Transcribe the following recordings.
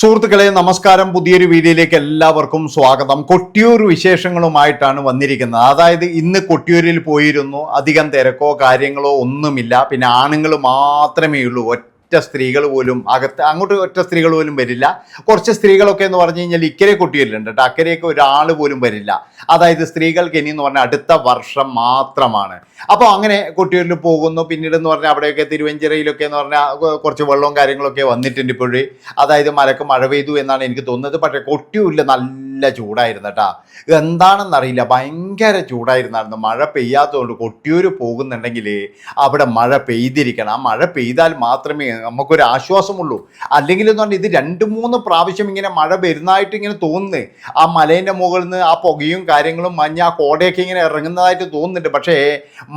സുഹൃത്തുക്കളെ നമസ്കാരം. പുതിയൊരു വീഡിയോയിലേക്ക് എല്ലാവർക്കും സ്വാഗതം. കൊട്ടിയൂർ വിശേഷങ്ങളുമായിട്ടാണ് വന്നിരിക്കുന്നത്. അതായത് ഇന്ന് കൊട്ടിയൂരിൽ പോയിരുന്നു. അധികം തിരക്കോ കാര്യങ്ങളോ ഒന്നുമില്ല. പിന്നെ ആണുങ്ങൾ മാത്രമേ ഉള്ളൂ. ഒറ്റ സ്ത്രീകൾ പോലും അങ്ങോട്ട് ഒറ്റ സ്ത്രീകൾ പോലും വരില്ല. കുറച്ച് സ്ത്രീകളൊക്കെ എന്ന് പറഞ്ഞു കഴിഞ്ഞാൽ ഇക്കരെ കൊട്ടിയൂരിലുണ്ട് കേട്ടോ. അക്കരെയൊക്കെ ഒരാൾ പോലും വരില്ല. അതായത് സ്ത്രീകൾക്ക് ഇനിയെന്ന് പറഞ്ഞാൽ അടുത്ത വർഷം മാത്രമാണ്. അപ്പോൾ അങ്ങനെ കൊട്ടിയൂരിൽ പോകുന്നു. പിന്നീട് എന്ന് പറഞ്ഞാൽ അവിടെയൊക്കെ തിരുവഞ്ചിറയിലൊക്കെ എന്ന് പറഞ്ഞാൽ കുറച്ച് വെള്ളവും കാര്യങ്ങളൊക്കെ വന്നിട്ടുണ്ട് ഇപ്പോഴേ. അതായത് മഴക്ക് മഴ പെയ്തു എന്നാണ് എനിക്ക് തോന്നുന്നത്. പക്ഷേ കൊട്ടിയൂരിൽ നല്ല ചൂടായിരുന്നു കേട്ടോ. എന്താണെന്നറിയില്ല, ഭയങ്കര ചൂടായിരുന്നായിരുന്നു. മഴ പെയ്യാത്തതുകൊണ്ട് കൊട്ടിയൂർ പോകുന്നുണ്ടെങ്കിൽ അവിടെ മഴ പെയ്തിരിക്കണം. ആ മഴ പെയ്താൽ മാത്രമേ നമുക്കൊരു ആശ്വാസമുള്ളൂ. അല്ലെങ്കിൽ എന്ന് പറഞ്ഞാൽ ഇത് 2-3 പ്രാവശ്യം ഇങ്ങനെ മഴ വരുന്നതായിട്ട് ഇങ്ങനെ തോന്നുന്നു. ആ മലേൻ്റെ മുകളിൽ നിന്ന് ആ പുകയും കാര്യങ്ങളും മഞ്ഞ ആ കോടയൊക്കെ ഇങ്ങനെ ഇറങ്ങുന്നതായിട്ട് തോന്നുന്നുണ്ട്. പക്ഷേ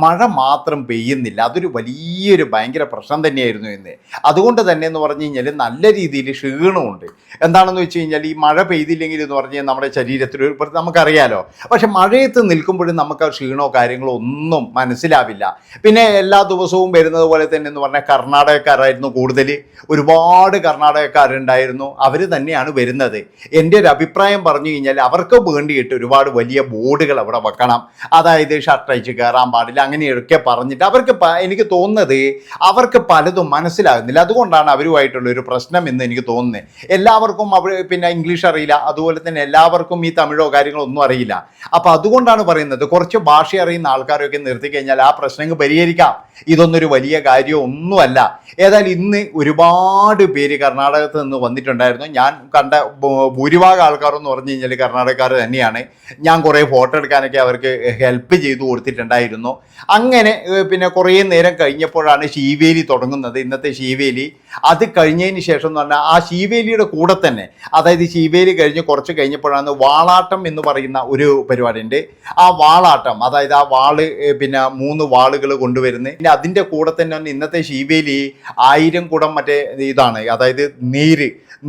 മഴ മാത്രം പെയ്യുന്നില്ല. അതൊരു വലിയൊരു ഭയങ്കര പ്രശ്നം തന്നെയായിരുന്നു ഇന്ന്. അതുകൊണ്ട് തന്നെ എന്ന് പറഞ്ഞു കഴിഞ്ഞാൽ നല്ല രീതിയിൽ ക്ഷീണമുണ്ട്. എന്താണെന്ന് വെച്ച് കഴിഞ്ഞാൽ ഈ മഴ പെയ്തില്ലെങ്കിൽ എന്ന് പറഞ്ഞാൽ നമ്മുടെ ശരീരത്തിൽ നമുക്കറിയാലോ. പക്ഷെ മഴയത്ത് നിൽക്കുമ്പോഴും നമുക്ക് ആ ക്ഷീണമോ കാര്യങ്ങളോ ഒന്നും മനസ്സിലാവില്ല. പിന്നെ എല്ലാ ദിവസവും വരുന്നത് പോലെ തന്നെ എന്ന് പറഞ്ഞാൽ കർണാടകക്കാരായിരുന്നു കൂടുതൽ. ഒരുപാട് കർണാടകക്കാരുണ്ടായിരുന്നു. അവർ തന്നെയാണ് വരുന്നത്. എൻ്റെ ഒരു അഭിപ്രായം പറഞ്ഞു കഴിഞ്ഞാൽ അവർക്ക് വേണ്ടിയിട്ട് ഒരുപാട് വലിയ ബോർഡുകൾ അവിടെ വെക്കണം. അതായത് ഷർട്ട് അയച്ച് കയറാൻ പാടില്ല അങ്ങനെയൊക്കെ പറഞ്ഞിട്ട് എനിക്ക് തോന്നുന്നത് അവർക്ക് പലതും മനസ്സിലാകുന്നില്ല. അതുകൊണ്ടാണ് അവരുമായിട്ടുള്ള ഒരു പ്രശ്നം എന്ന് എനിക്ക് തോന്നുന്നത്. എല്ലാവർക്കും പിന്നെ ഇംഗ്ലീഷ് അറിയില്ല. അതുപോലെ തന്നെ എല്ലാവർക്കും ഈ തമിഴോ കാര്യങ്ങളോ ഒന്നും അറിയില്ല. അപ്പോൾ അതുകൊണ്ടാണ് പറയുന്നത് കുറച്ച് ഭാഷ അറിയുന്ന ആൾക്കാരൊക്കെ നിർത്തി കഴിഞ്ഞാൽ ആ പ്രശ്നങ്ങൾ പരിഹരിക്കാം. ഇതൊന്നൊരു വലിയ കാര്യം ഒന്നുമല്ല. ഏതായാലും ഇന്ന് ഒരുപാട് പേര് കർണാടകത്തിൽ നിന്ന് വന്നിട്ടുണ്ടായിരുന്നു. ഞാൻ കണ്ട ഭൂരിഭാഗം ആൾക്കാരെന്ന് പറഞ്ഞു കഴിഞ്ഞാൽ കർണാടകക്കാർ തന്നെയാണ്. ഞാൻ കുറേ ഫോട്ടോ എടുക്കാനൊക്കെ അവർക്ക് ഹെൽപ്പ് ചെയ്തു കൊടുത്തിട്ടുണ്ടായിരുന്നു. അങ്ങനെ പിന്നെ കുറേ നേരം കഴിഞ്ഞപ്പോഴാണ് ശീവേലി തുടങ്ങുന്നത്. ഇന്നത്തെ ശീവേലി അത് കഴിഞ്ഞതിന് ശേഷം എന്ന് പറഞ്ഞാൽ ആ ശീവേലിയുടെ കൂടെ തന്നെ, അതായത് ശീവേലി കഴിഞ്ഞ് കുറച്ച് കഴിഞ്ഞപ്പോഴാണ് വാളാട്ടം എന്ന് പറയുന്ന ഒരു പരിപാടിയുണ്ട്. ആ വാളാട്ടം, അതായത് ആ വാള് പിന്നെ 3 വാളുകൾ കൊണ്ടുവരുന്നത്. പിന്നെ അതിൻ്റെ കൂടെ തന്നെ ഇന്നത്തെ ശീവേലി 1000 കുടം മറ്റേ ഇതാണ്, അതായത്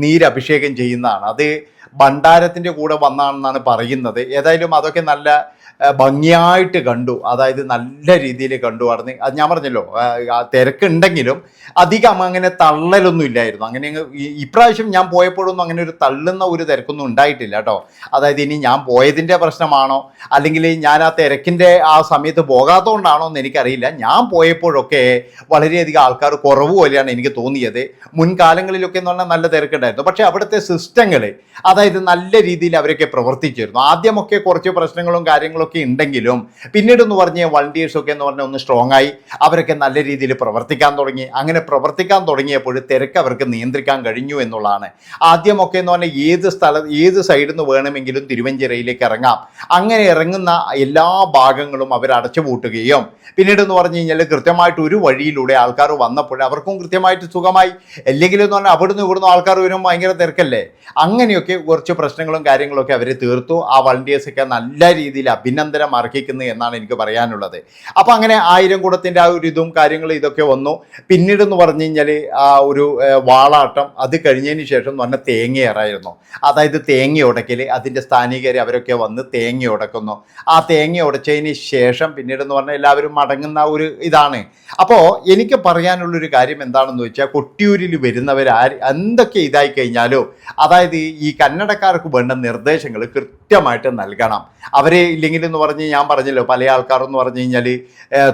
നീര് അഭിഷേകം ചെയ്യുന്നതാണ്. അത് ഭണ്ഡാരത്തിൻ്റെ കൂടെ വന്നാണെന്നാണ് പറയുന്നത്. ഏതായാലും അതൊക്കെ നല്ല ഭംഗിയായിട്ട് കണ്ടു. അതായത് നല്ല രീതിയിൽ കണ്ടു. അത് ഞാൻ പറഞ്ഞല്ലോ, തിരക്കുണ്ടെങ്കിലും അധികം അങ്ങനെ തള്ളലൊന്നും ഇല്ലായിരുന്നു. അങ്ങനെ ഇപ്രാവശ്യം ഞാൻ പോയപ്പോഴൊന്നും അങ്ങനെ ഒരു തള്ളുന്ന ഒരു തിരക്കൊന്നും ഉണ്ടായിട്ടില്ല കേട്ടോ. അതായത് ഇനി ഞാൻ പോയതിൻ്റെ പ്രശ്നമാണോ അല്ലെങ്കിൽ ഞാൻ ആ തിരക്കിൻ്റെ ആ സമയത്ത് പോകാത്തതുകൊണ്ടാണോ എന്ന് എനിക്കറിയില്ല. ഞാൻ പോയപ്പോഴൊക്കെ വളരെയധികം ആൾക്കാർ കുറവ് പോലെയാണ് എനിക്ക് തോന്നിയത്. മുൻകാലങ്ങളിലൊക്കെ എന്ന് പറഞ്ഞാൽ നല്ല തിരക്കുണ്ടായിരുന്നു. പക്ഷേ അവിടുത്തെ സിസ്റ്റങ്ങൾ അതായത് നല്ല രീതിയിൽ അവരൊക്കെ പ്രവർത്തിച്ചിരുന്നു. ആദ്യമൊക്കെ കുറച്ച് പ്രശ്നങ്ങളും കാര്യങ്ങളൊക്കെ ഉണ്ടെങ്കിലും പിന്നീട് എന്ന് പറഞ്ഞാൽ വളണ്ടിയേഴ്സൊക്കെ എന്ന് പറഞ്ഞാൽ ഒന്ന് സ്ട്രോങ് ആയി. അവരൊക്കെ നല്ല രീതിയിൽ പ്രവർത്തിക്കാൻ തുടങ്ങി. അങ്ങനെ പ്രവർത്തിക്കാൻ തുടങ്ങിയപ്പോൾ തിരക്ക് അവർക്ക് നിയന്ത്രിക്കാൻ കഴിഞ്ഞു എന്നുള്ളതാണ്. ആദ്യമൊക്കെ എന്ന് പറഞ്ഞാൽ ഏത് സൈഡിൽ നിന്ന് വേണമെങ്കിലും തിരുവഞ്ചിറയിലേക്ക് ഇറങ്ങാം. അങ്ങനെ ഇറങ്ങുന്ന എല്ലാ ഭാഗങ്ങളും അവർ അടച്ചുപൂട്ടുകയും പിന്നീട് എന്ന് പറഞ്ഞു കഴിഞ്ഞാൽ കൃത്യമായിട്ട് ഒരു വഴിയിലൂടെ ആൾക്കാർ വന്നപ്പോൾ അവർക്കും കൃത്യമായിട്ട് സുഖമായി. അല്ലെങ്കിലും എന്ന് പറഞ്ഞാൽ അവിടുന്ന് ഇവിടുന്ന് ആൾക്കാർ വരുമ്പോൾ ഭയങ്കര തിരക്കല്ലേ. അങ്ങനെയൊക്കെ കുറച്ച് പ്രശ്നങ്ങളും കാര്യങ്ങളൊക്കെ അവർ തീർത്തു. ആ വളണ്ടിയേഴ്സൊക്കെ നല്ല രീതിയിൽ അഭിനന്ദനം അർഹിക്കുന്നു എന്നാണ് എനിക്ക് പറയാനുള്ളത്. അപ്പോൾ അങ്ങനെ 1000 കുടത്തിൻ്റെ ആ ഒരു ഇതും കാര്യങ്ങളും ഇതൊക്കെ വന്നു. പിന്നീട് എന്ന് പറഞ്ഞു കഴിഞ്ഞാൽ ആ ഒരു വാളാട്ടം അത് കഴിഞ്ഞതിന് ശേഷം എന്ന് പറഞ്ഞാൽ തേങ്ങയേറായിരുന്നു. അതായത് തേങ്ങ ഉടക്കൽ, അതിൻ്റെ സ്ഥാനികർ അവരൊക്കെ വന്ന് തേങ്ങ ഉടക്കുന്നു. ആ തേങ്ങ ഉടച്ചതിന് ശേഷം പിന്നീട് എന്ന് പറഞ്ഞാൽ എല്ലാവരും മടങ്ങുന്ന ഒരു ഇതാണ്. അപ്പോൾ എനിക്ക് പറയാനുള്ളൊരു കാര്യം എന്താണെന്ന് വെച്ചാൽ കൊട്ടിയൂരിൽ വരുന്നവർ എന്തൊക്കെ ഇതായി കഴിഞ്ഞാലോ അതായത് ഈ കന്നഡക്കാർക്ക് വേണ്ട നിർദ്ദേശങ്ങൾ കൃത്യമായിട്ട് നൽകണം. അവരെ ഇല്ലെങ്കിൽ എന്ന് പറഞ്ഞ് ഞാൻ പറഞ്ഞല്ലോ, പല ആൾക്കാരെന്ന് പറഞ്ഞു കഴിഞ്ഞാൽ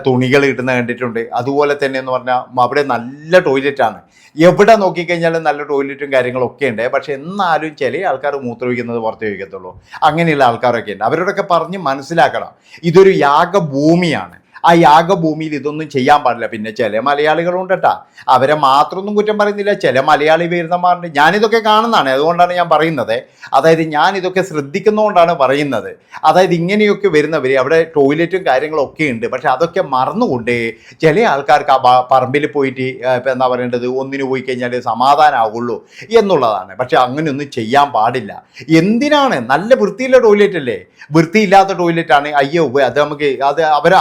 തുണികൾ ഇടുന്ന കണ്ടിട്ടുണ്ട്. അതുപോലെ തന്നെ എന്ന് പറഞ്ഞാൽ അവിടെ നല്ല ടോയ്ലറ്റാണ്. എവിടെ നോക്കിക്കഴിഞ്ഞാലും നല്ല ടോയ്ലറ്റും കാര്യങ്ങളൊക്കെ ഉണ്ട്. പക്ഷെ എന്നാലും ചില ആൾക്കാർ മൂത്രമൊഴിക്കുന്നത് പുറത്ത് ഒഴിക്കത്തുള്ളൂ. അങ്ങനെയുള്ള ആൾക്കാരൊക്കെ ഉണ്ട്. അവരോടൊക്കെ പറഞ്ഞ് മനസ്സിലാക്കണം. ഇതൊരു യാഗഭൂമിയാണ്. ആ യാഗഭൂമിയിൽ ഇതൊന്നും ചെയ്യാൻ പാടില്ല. പിന്നെ ചില മലയാളികളുണ്ട് കേട്ടോ, അവരെ മാത്രമൊന്നും കുറ്റം പറയുന്നില്ല. ചില മലയാളി വരുന്നമാരുണ്ട്. ഞാനിതൊക്കെ കാണുന്നതാണ്, അതുകൊണ്ടാണ് ഞാൻ പറയുന്നത്. അതായത് ഞാൻ ഇതൊക്കെ ശ്രദ്ധിക്കുന്നതുകൊണ്ടാണ് പറയുന്നത്. അതായത് ഇങ്ങനെയൊക്കെ വരുന്നവർ അവിടെ ടോയ്ലറ്റും കാര്യങ്ങളൊക്കെ ഉണ്ട്. പക്ഷെ അതൊക്കെ മറന്നുകൊണ്ട് ചില ആൾക്കാർക്ക് ആ പറമ്പിൽ പോയിട്ട് ഇപ്പം എന്താ പറയേണ്ടത്, ഒന്നിന് പോയി കഴിഞ്ഞാൽ സമാധാനമാകുള്ളൂ എന്നുള്ളതാണ്. പക്ഷെ അങ്ങനെയൊന്നും ചെയ്യാൻ പാടില്ല. എന്തിനാണ്? നല്ല വൃത്തിയുള്ള ടോയ്ലറ്റ് അല്ലേ. വൃത്തിയില്ലാത്ത ടോയ്ലറ്റാണ് അയ്യോ അത് നമുക്ക്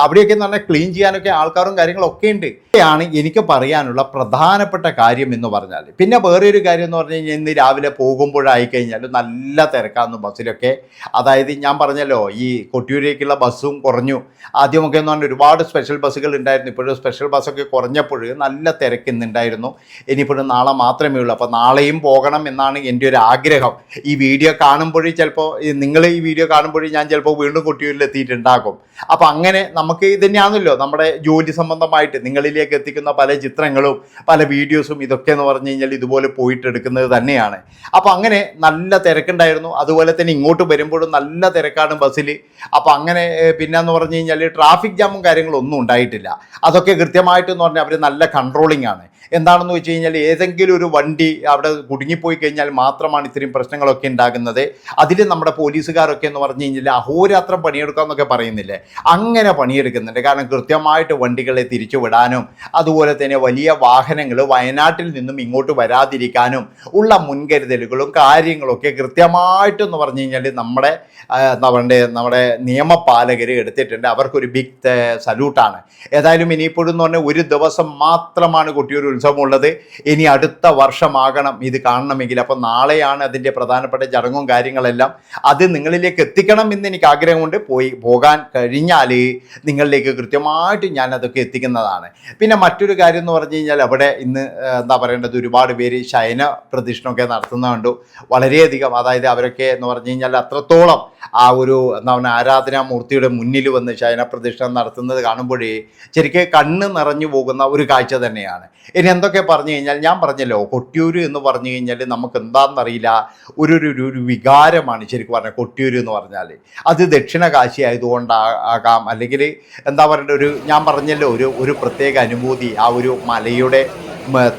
അവിടെയൊക്കെ പറഞ്ഞാൽ ക്ലീൻ ചെയ്യാനൊക്കെ ആൾക്കാരും കാര്യങ്ങളൊക്കെ ഉണ്ട്. ാണ് എനിക്ക് പറയാനുള്ള പ്രധാനപ്പെട്ട കാര്യം എന്ന് പറഞ്ഞാൽ. പിന്നെ വേറൊരു കാര്യം എന്ന് പറഞ്ഞു കഴിഞ്ഞാൽ ഇന്ന് രാവിലെ പോകുമ്പോഴായി കഴിഞ്ഞാൽ നല്ല തിരക്കാന്ന് ബസ്സിലൊക്കെ. അതായത് ഞാൻ പറഞ്ഞല്ലോ ഈ കൊട്ടിയൂരേക്കുള്ള ബസ്സും കുറഞ്ഞു. ആദ്യമൊക്കെ എന്ന് പറഞ്ഞാൽ ഒരുപാട് സ്പെഷ്യൽ ബസ്സുകൾ ഉണ്ടായിരുന്നു. ഇപ്പോഴും സ്പെഷ്യൽ ബസ്സൊക്കെ കുറഞ്ഞപ്പോൾ നല്ല തിരക്ക് ഇന്നുണ്ടായിരുന്നു. ഇനിയിപ്പോഴും നാളെ മാത്രമേ ഉള്ളൂ. അപ്പോൾ നാളെയും പോകണം എന്നാണ് എൻ്റെ ഒരു ആഗ്രഹം. ഈ വീഡിയോ കാണുമ്പോഴേ ചിലപ്പോൾ നിങ്ങൾ ഈ വീഡിയോ കാണുമ്പോഴേ ഞാൻ ചിലപ്പോൾ വീണ്ടും കൊട്ടിയൂരിൽ എത്തിയിട്ടുണ്ടാകും. അപ്പോൾ അങ്ങനെ നമുക്ക് ഇത് തന്നെയാണല്ലോ നമ്മുടെ ജോലി സംബന്ധമായിട്ട് നിങ്ങളിലേക്ക് എത്തിക്കുന്ന പല ചിത്രങ്ങളും പല വീഡിയോസും ഇതൊക്കെ എന്ന് പറഞ്ഞു കഴിഞ്ഞാൽ ഇതുപോലെ പോയിട്ട് എടുക്കുന്നത് തന്നെയാണ്. അപ്പോൾ അങ്ങനെ നല്ല തിരക്കുണ്ടായിരുന്നു. അതുപോലെ തന്നെ ഇങ്ങോട്ട് വരുമ്പോഴും നല്ല തിരക്കാണ് ബസ്സിൽ. അപ്പോൾ അങ്ങനെ പിന്നെന്ന് പറഞ്ഞു കഴിഞ്ഞാൽ ട്രാഫിക് ജാമും കാര്യങ്ങളും ഒന്നും ഉണ്ടായിട്ടില്ല. അതൊക്കെ കൃത്യമായിട്ടെന്ന് പറഞ്ഞാൽ അവർ നല്ല കൺട്രോളിംഗ് ആണ്. എന്താണെന്ന് വെച്ച് കഴിഞ്ഞാൽ ഏതെങ്കിലും ഒരു വണ്ടി അവിടെ കുടുങ്ങിപ്പോയി കഴിഞ്ഞാൽ മാത്രമാണ് ഇത്രയും പ്രശ്നങ്ങളൊക്കെ ഉണ്ടാകുന്നത്. അതിൽ നമ്മുടെ പോലീസുകാരൊക്കെ എന്ന് പറഞ്ഞു കഴിഞ്ഞാൽ അഹോരാത്രം പണിയെടുക്കാമെന്നൊക്കെ പറയുന്നില്ലേ, അങ്ങനെ പണിയെടുക്കുന്നുണ്ട്. കാരണം കൃത്യമായിട്ട് വണ്ടികളെ തിരിച്ചു വിടാനും അതുപോലെ തന്നെ വലിയ വാഹനങ്ങൾ വയനാട്ടിൽ നിന്നും ഇങ്ങോട്ട് വരാതിരിക്കാനും ഉള്ള മുൻകരുതലുകളും കാര്യങ്ങളൊക്കെ കൃത്യമായിട്ടെന്ന് പറഞ്ഞു കഴിഞ്ഞാൽ നമ്മുടെ നിയമപാലകർ എടുത്തിട്ടുണ്ട്. അവർക്കൊരു ബിഗ് സല്യൂട്ടാണ്. ഏതായാലും ഇനിയിപ്പോഴും എന്ന് പറഞ്ഞാൽ ഒരു ദിവസം മാത്രമാണ് കൊട്ടിയൂർ ഉത്സവമുള്ളത്. ഇനി അടുത്ത വർഷമാകണം ഇത് കാണണമെങ്കിൽ. അപ്പോൾ നാളെയാണ് അതിൻ്റെ പ്രധാനപ്പെട്ട ചടങ്ങും കാര്യങ്ങളെല്ലാം. അത് നിങ്ങളിലേക്ക് എത്തിക്കണം എന്ന് എനിക്ക് ആഗ്രഹമുണ്ട്. പോകാൻ കഴിഞ്ഞാൽ നിങ്ങളിലേക്ക് കൃത്യമായിട്ട് ഞാൻ അതൊക്കെ എത്തിക്കുന്നതാണ്. പിന്നെ മറ്റൊരു കാര്യം എന്ന് പറഞ്ഞു കഴിഞ്ഞാൽ അവിടെ ഇന്ന് എന്താ പറയേണ്ടത്, ഒരുപാട് പേര് ശയന പ്രദക്ഷിണമൊക്കെ നടത്തുന്നുണ്ട്. വളരെയധികം, അതായത് അവരൊക്കെ എന്ന് പറഞ്ഞു കഴിഞ്ഞാൽ അത്രത്തോളം ആ ഒരു എന്താ പറയുക ആരാധനാമൂർത്തിയുടെ മുന്നിൽ വന്ന് ശയന പ്രദക്ഷിണം നടത്തുന്നത് കാണുമ്പോഴേ ശരിക്കും കണ്ണ് നിറഞ്ഞു പോകുന്ന ഒരു കാഴ്ച തന്നെയാണ്. ഇനി എന്തൊക്കെ പറഞ്ഞു കഴിഞ്ഞാൽ ഞാൻ പറഞ്ഞല്ലോ കൊട്ടിയൂർ എന്ന് പറഞ്ഞു കഴിഞ്ഞാൽ നമുക്ക് എന്താണെന്നറിയില്ല, ഒരു വികാരമാണ് ശരിക്കും പറഞ്ഞാൽ കൊട്ടിയൂർ എന്ന് പറഞ്ഞാൽ. അത് ദക്ഷിണ കാശി ആയതുകൊണ്ടാകാം, അല്ലെങ്കിൽ എന്താ പറയേണ്ട ഞാൻ പറഞ്ഞല്ലോ ഒരു പ്രത്യേക അനുഭൂതി ആ ഒരു മലയുടെ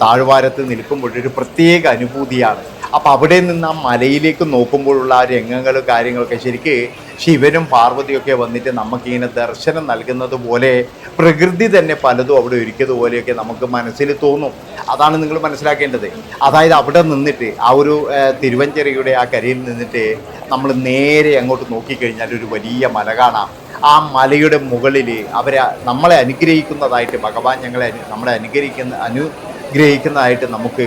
താഴ്വാരത്ത് നിൽക്കുമ്പോഴൊരു പ്രത്യേക അനുഭൂതിയാണ്. അപ്പോൾ അവിടെ നിന്ന് ആ മലയിലേക്ക് നോക്കുമ്പോഴുള്ള ആ രംഗങ്ങളും കാര്യങ്ങളൊക്കെ ശരിക്ക് ശിവനും പാർവതിയൊക്കെ വന്നിട്ട് നമുക്കിങ്ങനെ ദർശനം നൽകുന്നത് പോലെ പ്രകൃതി തന്നെ പലതും അവിടെ ഒരുക്കിയതുപോലെയൊക്കെ നമുക്ക് മനസ്സിൽ തോന്നും. അതാണ് നിങ്ങൾ മനസ്സിലാക്കേണ്ടത്. അതായത് അവിടെ നിന്നിട്ട് ആ ഒരു തിരുവഞ്ചിറയുടെ ആ കരയിൽ നിന്നിട്ട് നമ്മൾ നേരെ അങ്ങോട്ട് നോക്കിക്കഴിഞ്ഞാൽ ഒരു വലിയ മല കാണാം. ആ മലയുടെ മുകളിൽ നമ്മളെ അനുഗ്രഹിക്കുന്നതായിട്ട് ഭഗവാൻ നമ്മളെ അനുഗ്രഹിക്കുന്നതായിട്ട് നമുക്ക്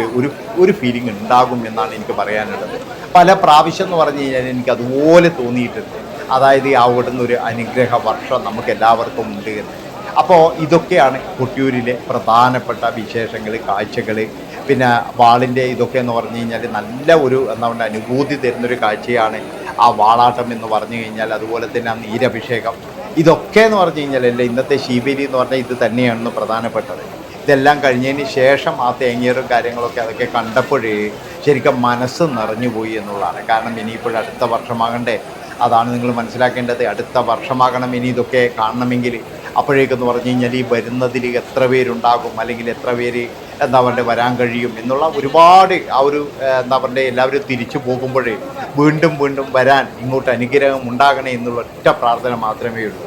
ഒരു ഫീലിംഗ് ഉണ്ടാകും എന്നാണ് എനിക്ക് പറയാനുള്ളത്. പല പ്രാവശ്യം എന്ന് പറഞ്ഞു കഴിഞ്ഞാൽ എനിക്ക് അതുപോലെ തോന്നിയിട്ടുണ്ട്. അതായത് അവിടുന്ന് ഒരു അനുഗ്രഹ വർഷം നമുക്ക് എല്ലാവർക്കും ഉണ്ട് എന്ന്. അപ്പോൾ ഇതൊക്കെയാണ് കൊട്ടിയൂരിലെ പ്രധാനപ്പെട്ട വിശേഷങ്ങൾ, കാഴ്ചകൾ. പിന്നെ വാളിൻ്റെ ഇതൊക്കെ എന്ന് പറഞ്ഞു കഴിഞ്ഞാൽ നല്ല ഒരു എന്താ പറയുക അനുഭൂതി തരുന്നൊരു കാഴ്ചയാണ് ആ വാളാട്ടം എന്ന് പറഞ്ഞു കഴിഞ്ഞാൽ. അതുപോലെ തന്നെ ആ നീരഭിഷേകം, ഇതൊക്കെ എന്ന് പറഞ്ഞു കഴിഞ്ഞാൽ ഇന്നത്തെ ശീവേലി എന്ന് പറഞ്ഞാൽ ഇത് തന്നെയാണ് പ്രധാനപ്പെട്ടത്. ഇതെല്ലാം കഴിഞ്ഞതിന് ശേഷം ആ തേങ്ങേറും കാര്യങ്ങളൊക്കെ അതൊക്കെ കണ്ടപ്പോഴേ ശരിക്കും മനസ്സ് നിറഞ്ഞുപോയി എന്നുള്ളതാണ്. കാരണം ഇനിയിപ്പോഴും അടുത്ത വർഷമാകണ്ടേ, അതാണ് നിങ്ങൾ മനസ്സിലാക്കേണ്ടത്. അടുത്ത വർഷമാകണം ഇനി ഇതൊക്കെ കാണണമെങ്കിൽ. അപ്പോഴേക്കെന്ന് പറഞ്ഞു കഴിഞ്ഞാൽ ഈ വരുന്നതിൽ എത്ര പേരുണ്ടാകും, അല്ലെങ്കിൽ എത്ര പേര് എന്താ പറയുക വരാൻ കഴിയും എന്നുള്ള ഒരുപാട് ആ ഒരു എന്താ പറയുക എല്ലാവരും തിരിച്ചു പോകുമ്പോഴേ വീണ്ടും വരാൻ ഇങ്ങോട്ട് അനുഗ്രഹം ഉണ്ടാകണേ എന്നുള്ള ഒറ്റ പ്രാർത്ഥന മാത്രമേ ഉള്ളൂ.